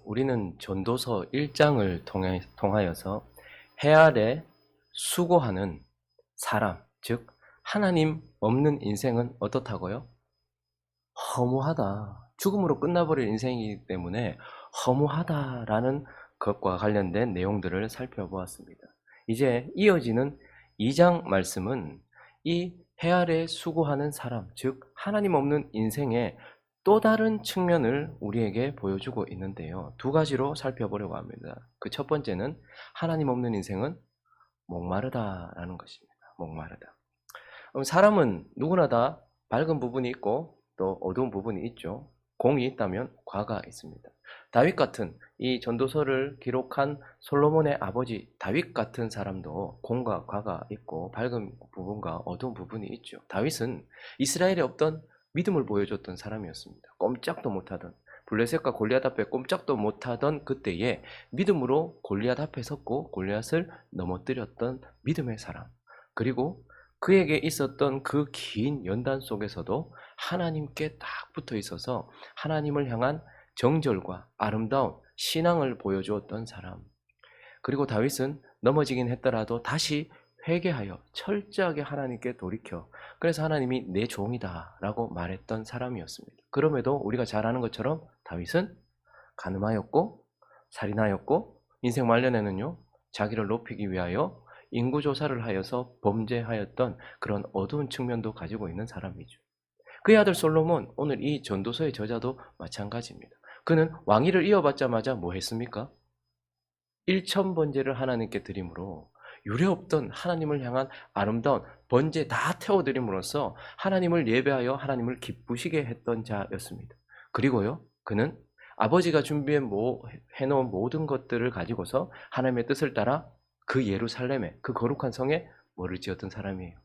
우리는 전도서 1장을 통하여서 해 아래 수고하는 사람, 즉 하나님 없는 인생은 어떻다고요? 허무하다. 죽음으로 끝나버릴 인생이기 때문에 허무하다라는 것과 관련된 내용들을 살펴보았습니다. 이제 이어지는 2장 말씀은 이 해 아래 수고하는 사람, 즉 하나님 없는 인생의 또 다른 측면을 우리에게 보여주고 있는데요. 두 가지로 살펴보려고 합니다. 그 첫 번째는 하나님 없는 인생은 목마르다라는 것입니다. 목마르다. 사람은 누구나 다 밝은 부분이 있고 또 어두운 부분이 있죠. 공이 있다면 과가 있습니다. 다윗 같은 이 전도서를 기록한 솔로몬의 아버지 다윗 같은 사람도 공과 과가 있고 밝은 부분과 어두운 부분이 있죠. 다윗은 이스라엘에 없던 믿음을 보여줬던 사람이었습니다. 꼼짝도 못하던, 블레셋과 골리앗 앞에 꼼짝도 못하던 그때에 믿음으로 골리앗 앞에 섰고 골리앗을 넘어뜨렸던 믿음의 사람. 그리고 그에게 있었던 그 긴 연단 속에서도 하나님께 딱 붙어 있어서 하나님을 향한 정절과 아름다운 신앙을 보여주었던 사람. 그리고 다윗은 넘어지긴 했더라도 다시 회개하여 철저하게 하나님께 돌이켜, 그래서 하나님이 내 종이다 라고 말했던 사람이었습니다. 그럼에도 우리가 잘 아는 것처럼 다윗은 간음하였고 살인하였고 인생 말년에는요 자기를 높이기 위하여 인구조사를 하여서 범죄하였던 그런 어두운 측면도 가지고 있는 사람이죠. 그의 아들 솔로몬, 오늘 이 전도서의 저자도 마찬가지입니다. 그는 왕위를 이어받자마자 뭐 했습니까? 1000번제를 하나님께 드림으로 유례없던 하나님을 향한 아름다운 번제 다 태워드림으로써 하나님을 예배하여 하나님을 기쁘시게 했던 자였습니다. 그리고요, 그는 아버지가 해놓은 모든 것들을 가지고서 하나님의 뜻을 따라 그 예루살렘에, 그 거룩한 성에 뭐를 지었던 사람이에요?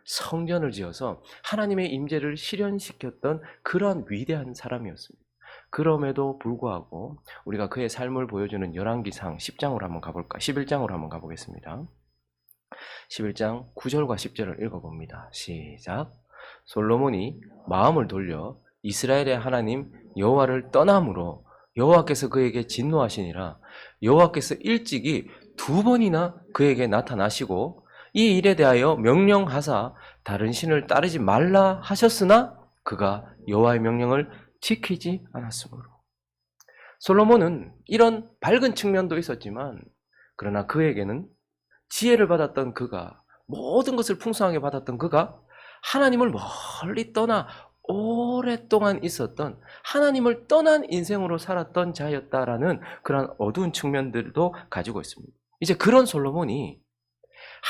성전을 지어서 하나님의 임재를 실현시켰던 그러한 위대한 사람이었습니다. 그럼에도 불구하고 우리가 그의 삶을 보여주는 열왕기상 10장으로 한번 가볼까? 11장으로 한번 가보겠습니다. 11장 9절과 10절을 읽어봅니다. 시작. 솔로몬이 마음을 돌려 이스라엘의 하나님 여호와를 떠남으로 여호와께서 그에게 진노하시니라. 여호와께서 일찍이 2번이나 그에게 나타나시고 이 일에 대하여 명령하사 다른 신을 따르지 말라 하셨으나 그가 여호와의 명령을 지키지 않았으므로. 솔로몬은 이런 밝은 측면도 있었지만 그러나 그에게는 지혜를 받았던 그가, 모든 것을 풍성하게 받았던 그가 하나님을 멀리 떠나 오랫동안 있었던, 하나님을 떠난 인생으로 살았던 자였다라는 그런 어두운 측면들도 가지고 있습니다. 이제 그런 솔로몬이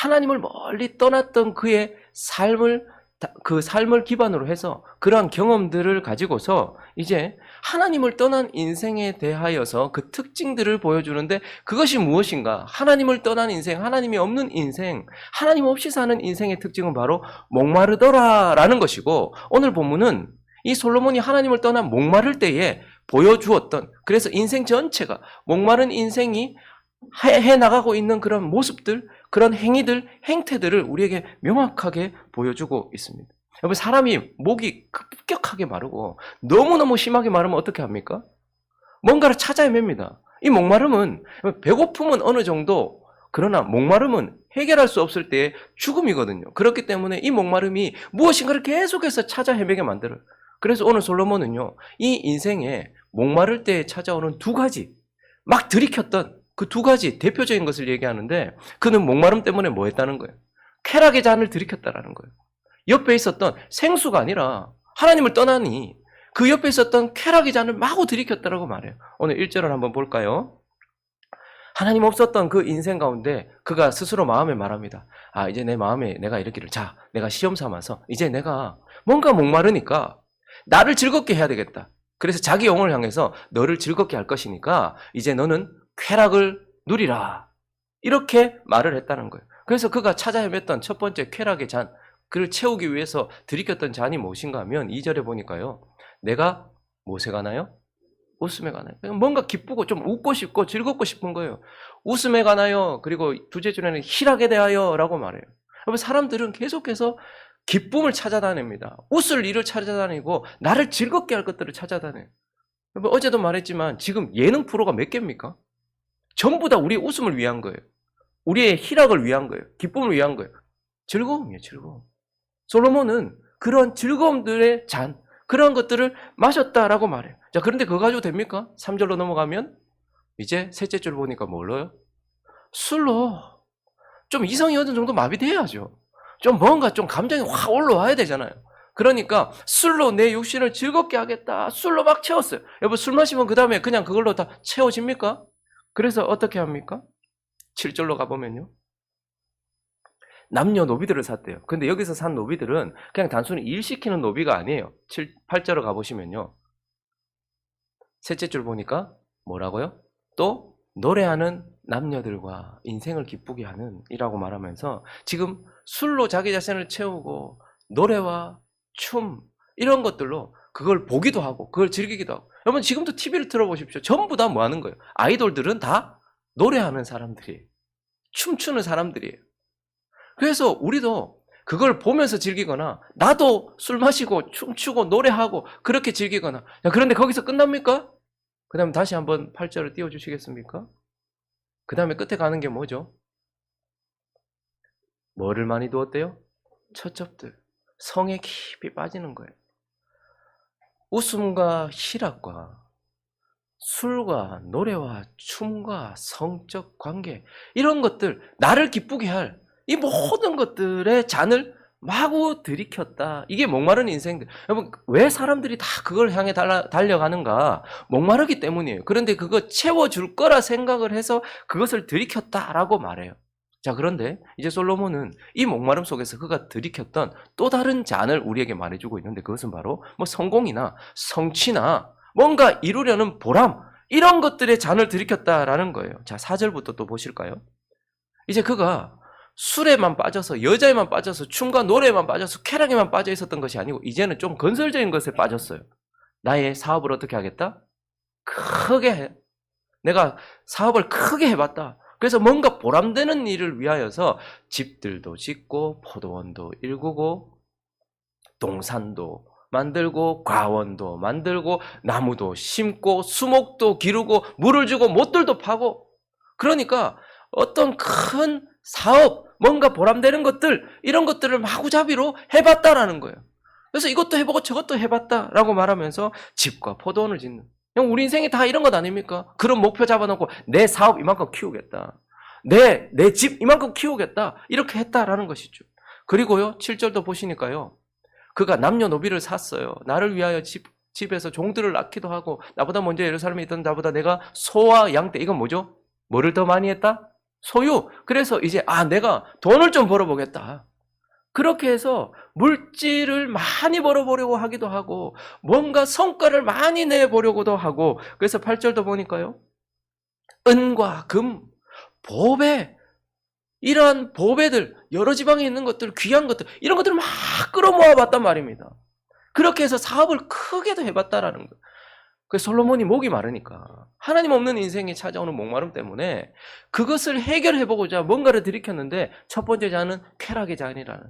하나님을 멀리 떠났던 그의 삶을 기반으로 해서 그러한 경험들을 가지고서 이제 하나님을 떠난 인생에 대하여서 그 특징들을 보여주는데, 그것이 무엇인가? 하나님을 떠난 인생, 하나님이 없는 인생, 하나님 없이 사는 인생의 특징은 바로 목마르더라라는 것이고, 오늘 본문은 이 솔로몬이 하나님을 떠나 목마를 때에 보여주었던, 그래서 인생 전체가 목마른 인생이 해나가고 있는 그런 모습들, 그런 행위들, 행태들을 우리에게 명확하게 보여주고 있습니다. 여러분, 사람이 목이 급격하게 마르고 너무너무 심하게 마르면 어떻게 합니까? 뭔가를 찾아 헤맵니다. 이 목마름은, 배고픔은 어느 정도, 그러나 목마름은 해결할 수 없을 때의 죽음이거든요. 그렇기 때문에 이 목마름이 무엇인가를 계속해서 찾아 헤매게 만들어요. 그래서 오늘 솔로몬은요, 이 인생에 목마를 때에 찾아오는 2가지, 막 들이켰던 그 2가지 대표적인 것을 얘기하는데, 그는 목마름 때문에 뭐 했다는 거예요? 쾌락의 잔을 들이켰다라는 거예요. 옆에 있었던 생수가 아니라 하나님을 떠나니 그 옆에 있었던 쾌락의 잔을 마구 들이켰다라고 말해요. 오늘 1절을 한번 볼까요? 하나님 없었던 그 인생 가운데 그가 스스로 마음에 말합니다. 아, 이제 내 마음에 내가 이르기를, 자, 내가 시험 삼아서 이제 내가 뭔가 목마르니까 나를 즐겁게 해야 되겠다. 그래서 자기 영혼을 향해서 너를 즐겁게 할 것이니까 이제 너는 쾌락을 누리라. 이렇게 말을 했다는 거예요. 그래서 그가 찾아 헤맸던 첫 번째 쾌락의 잔, 그를 채우기 위해서 들이켰던 잔이 무엇인가 하면 2절에 보니까요, 내가 무엇에 가나요? 웃음에 가나요? 뭔가 기쁘고 좀 웃고 싶고 즐겁고 싶은 거예요. 웃음에 가나요? 그리고 2째 줄에는 희락에 대하여 라고 말해요. 여러분, 사람들은 계속해서 기쁨을 찾아다닙니다. 웃을 일을 찾아다니고 나를 즐겁게 할 것들을 찾아다녀요. 뭐 어제도 말했지만 지금 예능 프로가 몇 개입니까? 전부 다 우리의 웃음을 위한 거예요. 우리의 희락을 위한 거예요. 기쁨을 위한 거예요. 즐거움이에요, 즐거움. 솔로몬은 그런 즐거움들의 잔, 그런 것들을 마셨다라고 말해요. 자, 그런데 그거 가지고 됩니까? 3절로 넘어가면 이제 셋째 줄 보니까 뭘로요? 술로. 좀 이성이 어느 정도 마비돼야죠. 좀 뭔가 좀 감정이 확 올라와야 되잖아요. 그러니까 술로 내 육신을 즐겁게 하겠다. 술로 막 채웠어요. 여러분 술 마시면 그 다음에 그냥 그걸로 다 채워집니까? 그래서 어떻게 합니까? 7절로 가보면요. 남녀 노비들을 샀대요. 근데 여기서 산 노비들은 그냥 단순히 일시키는 노비가 아니에요. 8절로 가보시면요. 셋째 줄 보니까 뭐라고요? 또 노래하는 남녀들과 인생을 기쁘게 하는 이라고 말하면서 지금 술로 자기 자신을 채우고 노래와 춤 이런 것들로 그걸 보기도 하고 그걸 즐기기도 하고 여러분 지금도 TV를 틀어보십시오. 전부 다 뭐 하는 거예요? 아이돌들은 다 노래하는 사람들이에요. 춤추는 사람들이에요. 그래서 우리도 그걸 보면서 즐기거나 나도 술 마시고 춤추고 노래하고 그렇게 즐기거나 그런데 거기서 끝납니까? 그 다음에 다시 한번 8절을 띄워주시겠습니까? 그 다음에 끝에 가는 게 뭐죠? 뭐를 많이 두었대요? 처첩들. 성에 깊이 빠지는 거예요. 웃음과 희락과 술과 노래와 춤과 성적 관계 이런 것들 나를 기쁘게 할 이 모든 것들의 잔을 마구 들이켰다. 이게 목마른 인생들. 여러분 왜 사람들이 다 그걸 향해 달려가는가? 목마르기 때문이에요. 그런데 그거 채워줄 거라 생각을 해서 그것을 들이켰다라고 말해요. 자 그런데 이제 솔로몬은 이 목마름 속에서 그가 들이켰던 또 다른 잔을 우리에게 말해주고 있는데 그것은 바로 뭐 성공이나 성취나 뭔가 이루려는 보람 이런 것들의 잔을 들이켰다라는 거예요. 자 4절부터 또 보실까요? 이제 그가 술에만 빠져서 여자에만 빠져서 춤과 노래에만 빠져서 쾌락에만 빠져 있었던 것이 아니고 이제는 좀 건설적인 것에 빠졌어요. 나의 사업을 어떻게 하겠다? 크게 해. 내가 사업을 크게 해봤다. 그래서 뭔가 보람되는 일을 위하여서 집들도 짓고 포도원도 일구고 동산도 만들고 과원도 만들고 나무도 심고 수목도 기르고 물을 주고 못들도 파고 그러니까 어떤 큰 사업 뭔가 보람되는 것들 이런 것들을 마구잡이로 해봤다라는 거예요. 그래서 이것도 해보고 저것도 해봤다라고 말하면서 집과 포도원을 짓는 그냥 우리 인생이 다 이런 것 아닙니까? 그런 목표 잡아놓고 내 사업 이만큼 키우겠다. 내 집 이만큼 키우겠다. 이렇게 했다라는 것이죠. 그리고요 7절도 보시니까요. 그가 남녀노비를 샀어요. 나를 위하여 집에서 종들을 낳기도 하고 나보다 먼저 예루살렘에 있던 나보다 내가 소와 양떼 이건 뭐죠? 뭐를 더 많이 했다? 소유. 그래서 이제 내가 돈을 좀 벌어보겠다. 그렇게 해서 물질을 많이 벌어보려고 하기도 하고 뭔가 성과를 많이 내보려고도 하고 그래서 8절도 보니까요. 은과 금, 보배 이러한 보배들 여러 지방에 있는 것들 귀한 것들 이런 것들을 막 끌어모아 봤단 말입니다. 그렇게 해서 사업을 크게도 해봤다라는 거예요. 그 솔로몬이 목이 마르니까 하나님 없는 인생에 찾아오는 목마름 때문에 그것을 해결해보고자 뭔가를 들이켰는데 첫 번째 잔은 쾌락의 잔이라는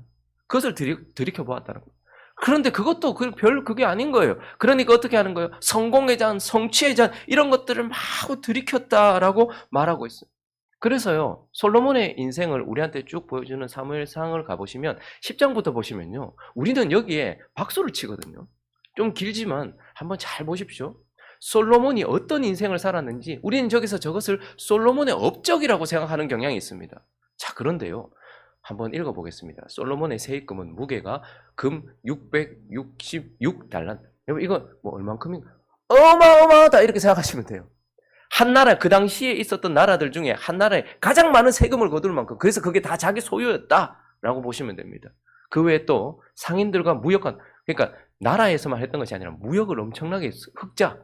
그것을 들이켜 보았다는 거예요. 그런데 그것도 그게 아닌 거예요. 그러니까 어떻게 하는 거예요? 성공의 잔, 성취의 잔 이런 것들을 마구 들이켰다라고 말하고 있어요. 그래서요 솔로몬의 인생을 우리한테 쭉 보여주는 사무엘상을 가보시면 10장부터 보시면요 우리는 여기에 박수를 치거든요. 좀 길지만 한번 잘 보십시오. 솔로몬이 어떤 인생을 살았는지 우리는 저기서 저것을 솔로몬의 업적이라고 생각하는 경향이 있습니다. 자 그런데요 한번 읽어보겠습니다. 솔로몬의 세입금은 무게가 금 666달란트. 여러분 이거 뭐 얼만큼인가? 어마어마하다 이렇게 생각하시면 돼요. 한 나라 그 당시에 있었던 나라들 중에 한 나라에 가장 많은 세금을 거둘 만큼 그래서 그게 다 자기 소유였다라고 보시면 됩니다. 그 외에 또 상인들과 무역한 그러니까 나라에서만 했던 것이 아니라 무역을 엄청나게 흑자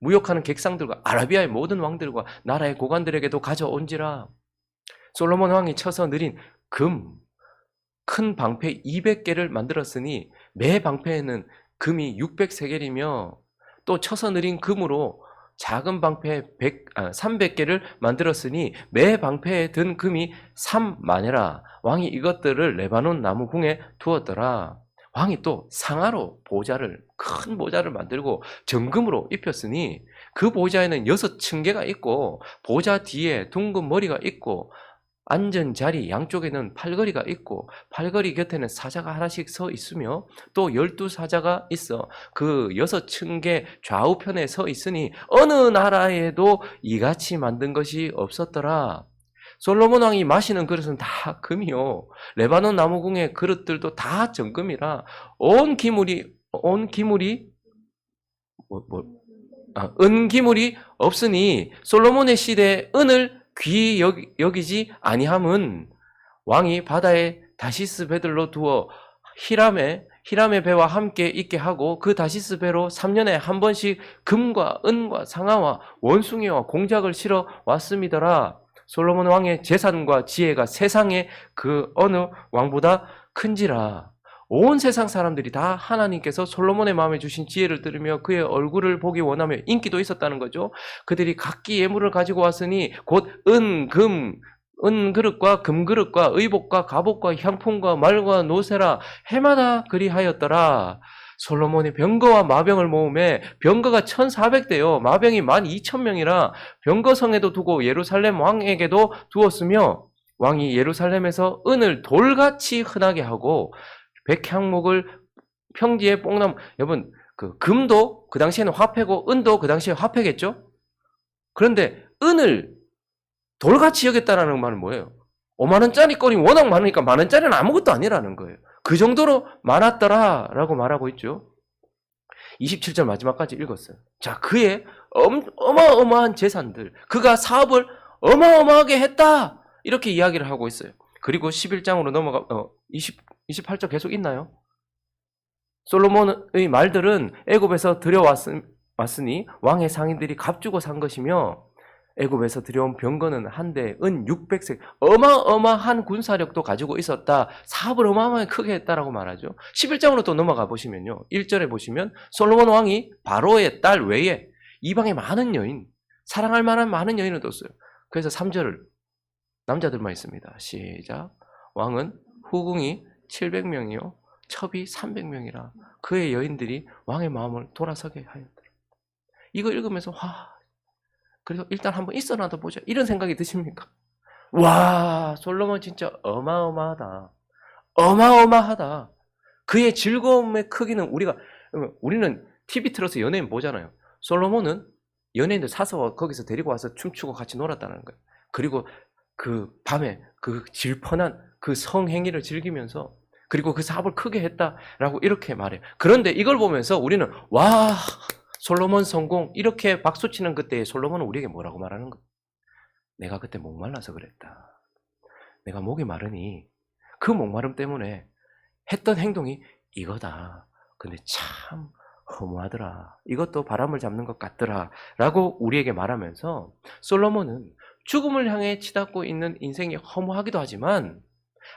무역하는 객상들과 아라비아의 모든 왕들과 나라의 고관들에게도 가져온지라 솔로몬 왕이 쳐서 느린 금 큰 방패 200개를 만들었으니 매 방패에는 금이 600세겔이며 또 쳐서 느린 금으로 작은 방패 300개를 만들었으니 매 방패에 든 금이 3만회라 왕이 이것들을 레바논 나무 궁에 두었더라. 왕이 또 상아로 큰 보좌를 만들고 정금으로 입혔으니 그 보좌에는 6층계가 있고 보좌 뒤에 둥근 머리가 있고 앉은 자리 양쪽에는 팔걸이가 있고 팔걸이 곁에는 사자가 하나씩 서 있으며 또 12사자가 있어 그 6층계 좌우편에 서 있으니 어느 나라에도 이같이 만든 것이 없었더라. 솔로몬 왕이 마시는 그릇은 다 금이요 레바논 나무궁의 그릇들도 다 정금이라 은기물이 없으니 솔로몬의 시대에 은을 귀히 여기지 아니함은 왕이 바다에 다시스 배들로 두어 히람의 배와 함께 있게 하고 그 다시스 배로 3년에 한 번씩 금과 은과 상아와 원숭이와 공작을 실어 왔음이더라. 솔로몬 왕의 재산과 지혜가 세상의 그 어느 왕보다 큰지라. 온 세상 사람들이 다 하나님께서 솔로몬의 마음에 주신 지혜를 들으며 그의 얼굴을 보기 원하며 인기도 있었다는 거죠. 그들이 각기 예물을 가지고 왔으니 곧 은그릇과 금그릇과 의복과 갑옷과 향품과 말과 노새라 해마다 그리하였더라. 솔로몬이 병거와 마병을 모음에 병거가 1,400대요 마병이 12,000명이라 병거성에도 두고 예루살렘 왕에게도 두었으며 왕이 예루살렘에서 은을 돌같이 흔하게 하고 백향목을 평지에 뽕나무 여러분 그 금도 그 당시에는 화폐고 은도 그 당시에 화폐겠죠? 그런데 은을 돌같이 여겼다라는 말은 뭐예요? 5만 원짜리 꼴이 워낙 많으니까 만 원짜리는 아무것도 아니라는 거예요. 그 정도로 많았더라라고 말하고 있죠. 27절 마지막까지 읽었어요. 자, 그의 어마어마한 재산들, 그가 사업을 어마어마하게 했다 이렇게 이야기를 하고 있어요. 그리고 11장으로 28절 계속 있나요? 솔로몬의 말들은 애굽에서 들여왔으니 왕의 상인들이 값주고 산 것이며 애굽에서 들여온 병거는 한 대에 은 600색 어마어마한 군사력도 가지고 있었다. 사업을 어마어마하게 크게 했다라고 말하죠. 11장으로 또 넘어가 보시면요. 1절에 보시면 솔로몬 왕이 바로의 딸 외에 이방의 많은 여인, 사랑할 만한 많은 여인을 뒀어요. 그래서 3절을 남자들만 있습니다. 시작. 왕은 후궁이 700명이요 첩이 300명이라 그의 여인들이 왕의 마음을 돌아서게 하였더라. 이거 읽으면서 그래서 일단 한번 있어놔도 보자 이런 생각이 드십니까? 와, 솔로몬 진짜 어마어마하다. 어마어마하다. 그의 즐거움의 크기는 우리는 TV 틀어서 연예인 보잖아요. 솔로몬은 연예인들 사서 거기서 데리고 와서 춤추고 같이 놀았다는 거예요. 그리고 그 밤에 그 질펀한 그 성행위를 즐기면서 그리고 그 사업을 크게 했다라고 이렇게 말해요. 그런데 이걸 보면서 우리는 와, 솔로몬 성공 이렇게 박수치는 그때의 솔로몬은 우리에게 뭐라고 말하는 거예요? 내가 그때 목말라서 그랬다. 내가 목이 마르니 그 목마름 때문에 했던 행동이 이거다. 근데 참 허무하더라. 이것도 바람을 잡는 것 같더라 라고 우리에게 말하면서 솔로몬은 죽음을 향해 치닫고 있는 인생이 허무하기도 하지만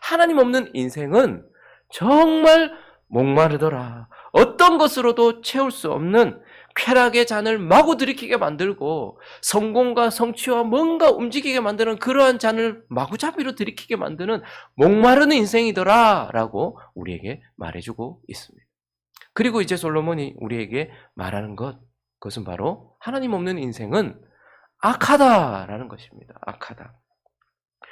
하나님 없는 인생은 정말 목마르더라. 어떤 것으로도 채울 수 없는 쾌락의 잔을 마구 들이키게 만들고 성공과 성취와 뭔가 움직이게 만드는 그러한 잔을 마구잡이로 들이키게 만드는 목마르는 인생이더라 라고 우리에게 말해주고 있습니다. 그리고 이제 솔로몬이 우리에게 말하는 그것은 바로 하나님 없는 인생은 악하다라는 것입니다. 악하다.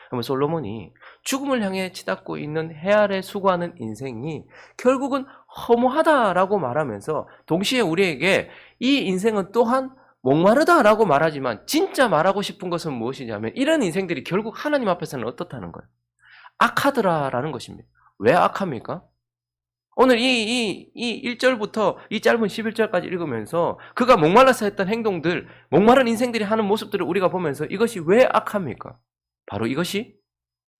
그러면 솔로몬이 죽음을 향해 치닫고 있는 해 아래 수고하는 인생이 결국은 허무하다라고 말하면서 동시에 우리에게 이 인생은 또한 목마르다라고 말하지만 진짜 말하고 싶은 것은 무엇이냐면 이런 인생들이 결국 하나님 앞에서는 어떻다는 거예요? 악하더라라는 것입니다. 왜 악합니까? 오늘 이 1절부터 이 짧은 11절까지 읽으면서 그가 목말라서 했던 행동들, 목마른 인생들이 하는 모습들을 우리가 보면서 이것이 왜 악합니까? 바로 이것이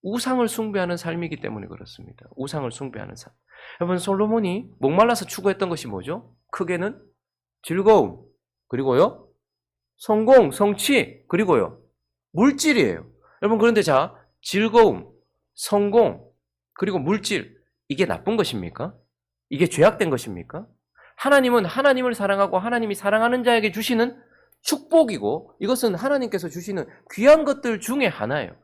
우상을 숭배하는 삶이기 때문에 그렇습니다. 우상을 숭배하는 삶. 여러분, 솔로몬이 목말라서 추구했던 것이 뭐죠? 크게는 즐거움, 그리고요 성공, 성취, 그리고요 물질이에요. 여러분, 그런데 자, 즐거움, 성공, 그리고 물질, 이게 나쁜 것입니까? 이게 죄악된 것입니까? 하나님은 하나님을 사랑하고 하나님이 사랑하는 자에게 주시는 축복이고 이것은 하나님께서 주시는 귀한 것들 중에 하나예요.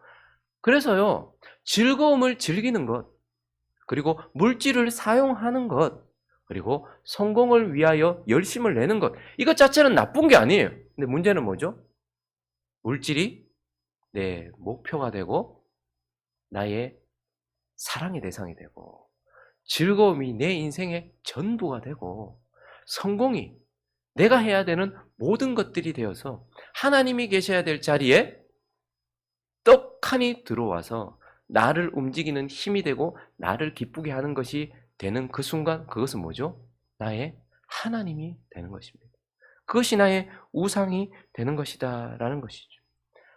그래서요, 즐거움을 즐기는 것, 그리고 물질을 사용하는 것, 그리고 성공을 위하여 열심을 내는 것, 이것 자체는 나쁜 게 아니에요. 근데 문제는 뭐죠? 물질이 내 목표가 되고 나의 사랑의 대상이 되고 즐거움이 내 인생의 전부가 되고 성공이 내가 해야 되는 모든 것들이 되어서 하나님이 계셔야 될 자리에 떡하니 들어와서 나를 움직이는 힘이 되고 나를 기쁘게 하는 것이 되는 그 순간, 그것은 뭐죠? 나의 하나님이 되는 것입니다. 그것이 나의 우상이 되는 것이다 라는 것이죠.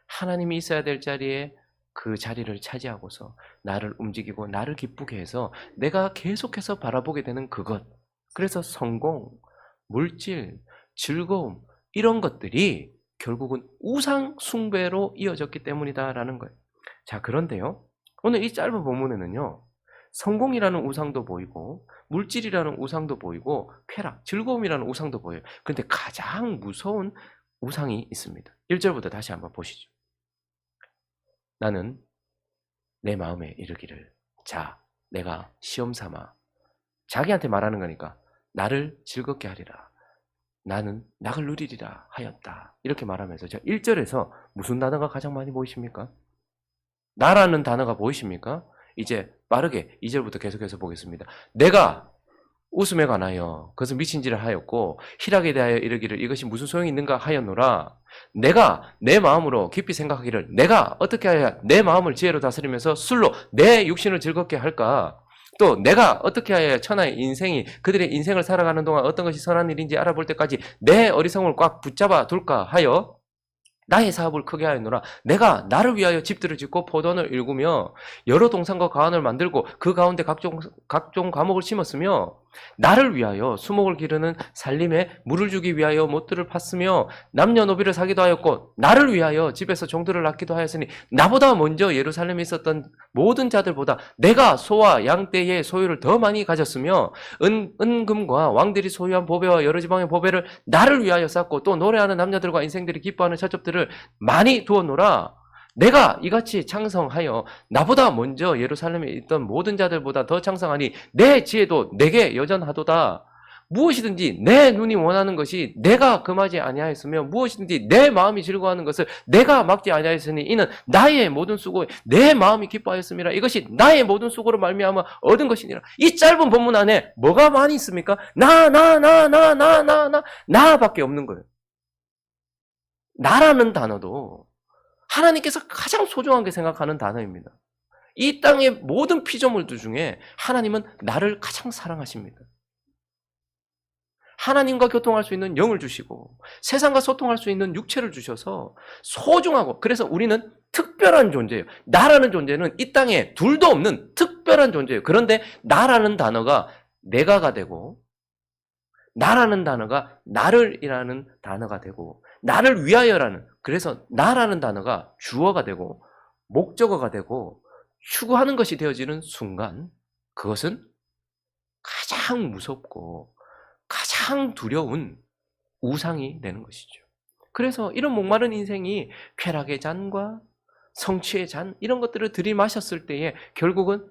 하나님이 있어야 될 자리에 그 자리를 차지하고서 나를 움직이고 나를 기쁘게 해서 내가 계속해서 바라보게 되는 그것, 그래서 성공, 물질, 즐거움, 이런 것들이 결국은 우상 숭배로 이어졌기 때문이다라는 거예요. 자, 그런데요, 오늘 이 짧은 본문에는요, 성공이라는 우상도 보이고 물질이라는 우상도 보이고 쾌락, 즐거움이라는 우상도 보여요. 그런데 가장 무서운 우상이 있습니다. 1절부터 다시 한번 보시죠. 나는 내 마음에 이르기를, 자, 내가 시험 삼아, 자기한테 말하는 거니까, 나를 즐겁게 하리라, 나는 낙을 누리리라 하였다, 이렇게 말하면서, 자, 1절에서 무슨 단어가 가장 많이 보이십니까? 나라는 단어가 보이십니까? 이제 빠르게 2절부터 계속해서 보겠습니다. 내가 웃음에 관하여 그것은 미친지를 하였고 희락에 대하여 이르기를 이것이 무슨 소용이 있는가 하였노라. 내가 내 마음으로 깊이 생각하기를, 내가 어떻게 해야 내 마음을 지혜로 다스리면서 술로 내 육신을 즐겁게 할까? 또 내가 어떻게 해야 천하의 인생이 그들의 인생을 살아가는 동안 어떤 것이 선한 일인지 알아볼 때까지 내 어리석음을 꽉 붙잡아 둘까 하여 나의 사업을 크게 하였노라. 내가 나를 위하여 집들을 짓고 포도원을 일구며 여러 동산과 가원을 만들고 그 가운데 각종 과목을 심었으며 나를 위하여 수목을 기르는 살림에 물을 주기 위하여 못들을 팠으며 남녀노비를 사기도 하였고 나를 위하여 집에서 종들을 낳기도 하였으니 나보다 먼저 예루살렘에 있었던 모든 자들보다 내가 소와 양떼의 소유를 더 많이 가졌으며 은금과 왕들이 소유한 보배와 여러 지방의 보배를 나를 위하여 쌓고 또 노래하는 남녀들과 인생들이 기뻐하는 처첩들을 많이 두었노라. 내가 이같이 창성하여 나보다 먼저 예루살렘에 있던 모든 자들보다 더 창성하니 내 지혜도 내게 여전하도다. 무엇이든지 내 눈이 원하는 것이 내가 금하지 아니하였으며 무엇이든지 내 마음이 즐거워하는 것을 내가 막지 아니하였으니 이는 나의 모든 수고에 내 마음이 기뻐하였음이라. 이것이 나의 모든 수고로 말미암아 얻은 것이니라. 이 짧은 본문 안에 뭐가 많이 있습니까? 나밖에 없는 거예요. 나라는 단어도 하나님께서 가장 소중하게 생각하는 단어입니다. 이 땅의 모든 피조물들 중에 하나님은 나를 가장 사랑하십니다. 하나님과 교통할 수 있는 영을 주시고 세상과 소통할 수 있는 육체를 주셔서 소중하고, 그래서 우리는 특별한 존재예요. 나라는 존재는 이 땅에 둘도 없는 특별한 존재예요. 그런데 나라는 단어가 내가가 되고 나라는 단어가 나를이라는 단어가 되고 나를 위하여라는, 그래서 나라는 단어가 주어가 되고 목적어가 되고 추구하는 것이 되어지는 순간 그것은 가장 무섭고 가장 두려운 우상이 되는 것이죠. 그래서 이런 목마른 인생이 쾌락의 잔과 성취의 잔, 이런 것들을 들이마셨을 때에 결국은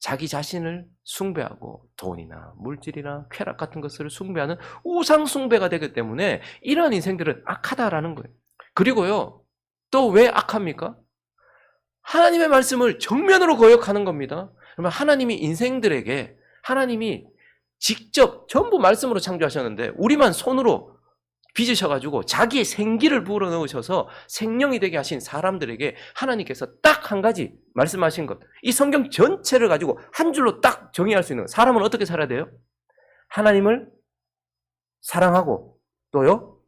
자기 자신을 숭배하고 돈이나 물질이나 쾌락 같은 것을 숭배하는 우상 숭배가 되기 때문에 이러한 인생들은 악하다라는 거예요. 그리고요, 또 왜 악합니까? 하나님의 말씀을 정면으로 거역하는 겁니다. 그러면 하나님이 인생들에게, 하나님이 직접 전부 말씀으로 창조하셨는데 우리만 손으로 빚으셔가지고 자기의 생기를 불어넣으셔서 생명이 되게 하신 사람들에게 하나님께서 딱 한 가지 말씀하신 것, 이 성경 전체를 가지고 한 줄로 딱 정의할 수 있는, 사람은 어떻게 살아야 돼요? 하나님을 사랑하고 또요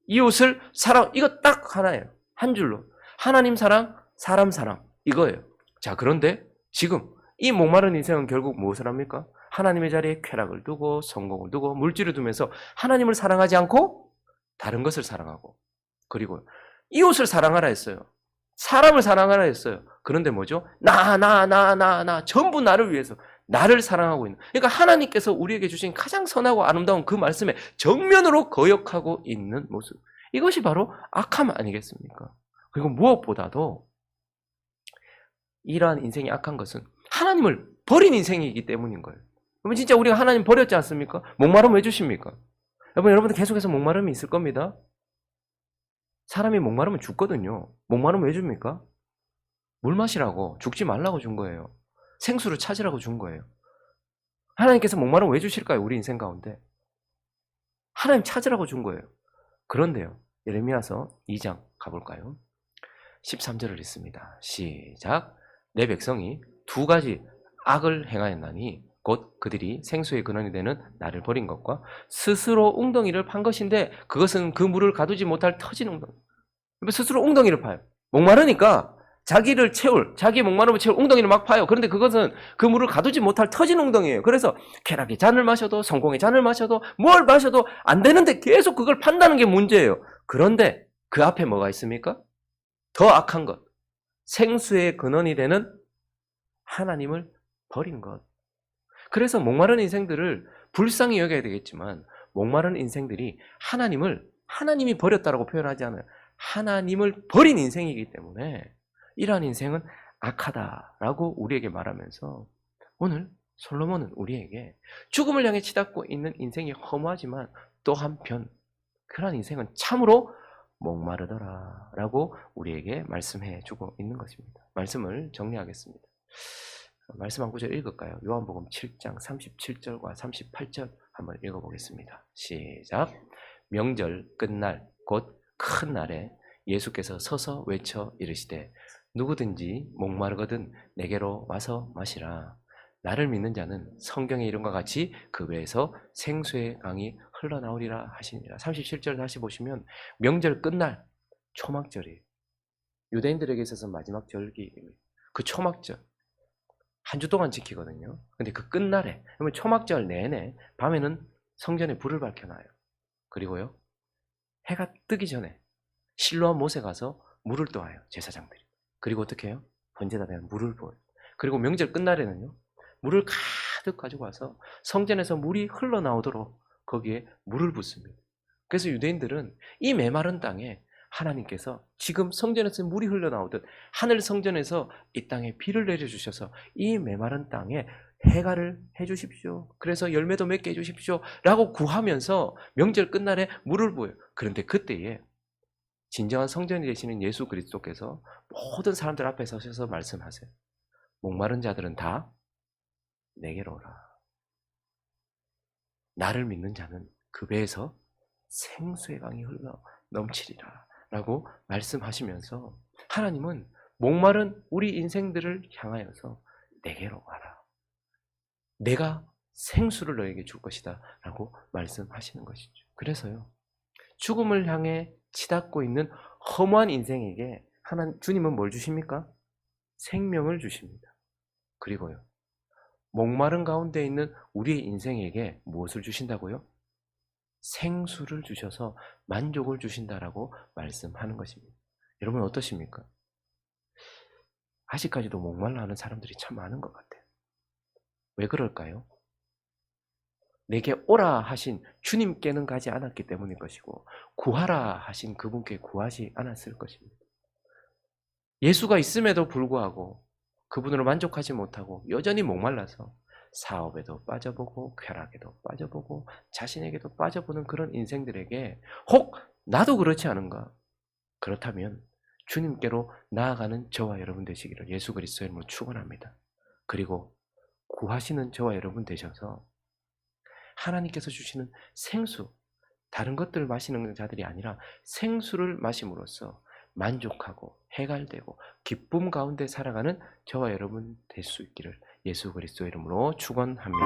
이웃을 사랑, 이거 딱 하나예요. 한 줄로 하나님 사랑, 사람 사랑, 이거예요. 자, 그런데 지금 이 목마른 인생은 결국 무엇을 합니까? 하나님의 자리에 쾌락을 두고 성공을 두고 물질을 두면서 하나님을 사랑하지 않고 다른 것을 사랑하고, 그리고 이웃을 사랑하라 했어요. 사람을 사랑하라 했어요. 그런데 뭐죠? 나 전부 나를 위해서 나를 사랑하고 있는, 그러니까 하나님께서 우리에게 주신 가장 선하고 아름다운 그 말씀에 정면으로 거역하고 있는 모습, 이것이 바로 악함 아니겠습니까? 그리고 무엇보다도 이러한 인생이 악한 것은 하나님을 버린 인생이기 때문인 거예요. 여러분 진짜 우리가 하나님 버렸지 않습니까? 목마름 왜 주십니까? 여러분들 계속해서 목마름이 있을 겁니다. 사람이 목마르면 죽거든요. 목마르면 왜 줍니까? 물 마시라고, 죽지 말라고 준 거예요. 생수를 찾으라고 준 거예요. 하나님께서 목마르면 왜 주실까요? 우리 인생 가운데. 하나님 찾으라고 준 거예요. 그런데요. 예레미야서 2장 가볼까요? 13절을 읽습니다. 시작. 내 백성이 두 가지 악을 행하였나니 곧 그들이 생수의 근원이 되는 나를 버린 것과 스스로 웅덩이를 판 것인데 그것은 그 물을 가두지 못할 터진 웅덩이. 스스로 웅덩이를 파요. 목마르니까 자기 목마름을 채울 웅덩이를 막 파요. 그런데 그것은 그 물을 가두지 못할 터진 웅덩이에요. 그래서 쾌락의 잔을 마셔도 성공의 잔을 마셔도 뭘 마셔도 안 되는데 계속 그걸 판다는 게 문제예요. 그런데 그 앞에 뭐가 있습니까? 더 악한 것. 생수의 근원이 되는 하나님을 버린 것. 그래서 목마른 인생들을 불쌍히 여겨야 되겠지만 목마른 인생들이 하나님이 버렸다라고 표현하지 않아요. 하나님을 버린 인생이기 때문에 이러한 인생은 악하다라고 우리에게 말하면서 오늘 솔로몬은 우리에게 죽음을 향해 치닫고 있는 인생이 허무하지만 또 한편 그러한 인생은 참으로 목마르더라라고 우리에게 말씀해 주고 있는 것입니다. 말씀을 정리하겠습니다. 말씀 한 구절 읽을까요? 요한복음 7장 37절과 38절 한번 읽어보겠습니다. 시작. 명절 끝날 곧 큰 날에 예수께서 서서 외쳐 이르시되 누구든지 목마르거든 내게로 와서 마시라. 나를 믿는 자는 성경의 이름과 같이 그 배에서 생수의 강이 흘러나오리라 하시니라. 37절 다시 보시면 명절 끝날 초막절이에요. 유대인들에게 있어서 마지막 절기입니다. 그 초막절 한 주 동안 지키거든요. 근데 그 끝날에 그러면 초막절 내내 밤에는 성전에 불을 밝혀놔요. 그리고요 해가 뜨기 전에 실로암 못에 가서 물을 떠와요. 제사장들이. 그리고 어떻게 해요? 번제단에 물을 부어요. 그리고 명절 끝날에는요 물을 가득 가지고 와서 성전에서 물이 흘러나오도록 거기에 물을 붓습니다. 그래서 유대인들은 이 메마른 땅에 하나님께서 지금 성전에서 물이 흘러나오듯 하늘 성전에서 이 땅에 비를 내려주셔서 이 메마른 땅에 해가를 해주십시오. 그래서 열매도 맺게 해주십시오. 라고 구하면서 명절 끝날에 물을 부어요. 그런데 그때에 진정한 성전이 되시는 예수 그리스도께서 모든 사람들 앞에 서셔서 말씀하세요. 목마른 자들은 다 내게로 오라. 나를 믿는 자는 그 배에서 생수의 강이 흘러 넘치리라 라고 말씀하시면서 하나님은 목마른 우리 인생들을 향하여서 내게로 와라. 내가 생수를 너에게 줄 것이다 라고 말씀하시는 것이죠. 그래서요 죽음을 향해 치닫고 있는 허무한 인생에게 주님은 뭘 주십니까? 생명을 주십니다. 그리고요 목마른 가운데 있는 우리의 인생에게 무엇을 주신다고요? 생수를 주셔서 만족을 주신다라고 말씀하는 것입니다. 여러분 어떠십니까? 아직까지도 목말라 하는 사람들이 참 많은 것 같아요. 왜 그럴까요? 내게 오라 하신 주님께는 가지 않았기 때문일 것이고 구하라 하신 그분께 구하지 않았을 것입니다. 예수가 있음에도 불구하고 그분으로 만족하지 못하고 여전히 목말라서 사업에도 빠져보고 쾌락에도 빠져보고 자신에게도 빠져보는 그런 인생들에게 혹 나도 그렇지 않은가? 그렇다면 주님께로 나아가는 저와 여러분 되시기를 예수 그리스도의 이름으로 축원합니다. 그리고 구하시는 저와 여러분 되셔서 하나님께서 주시는 생수, 다른 것들을 마시는 자들이 아니라 생수를 마심으로써 만족하고 해갈되고 기쁨 가운데 살아가는 저와 여러분 될 수 있기를 예수 그리스도의 이름으로 축원합니다.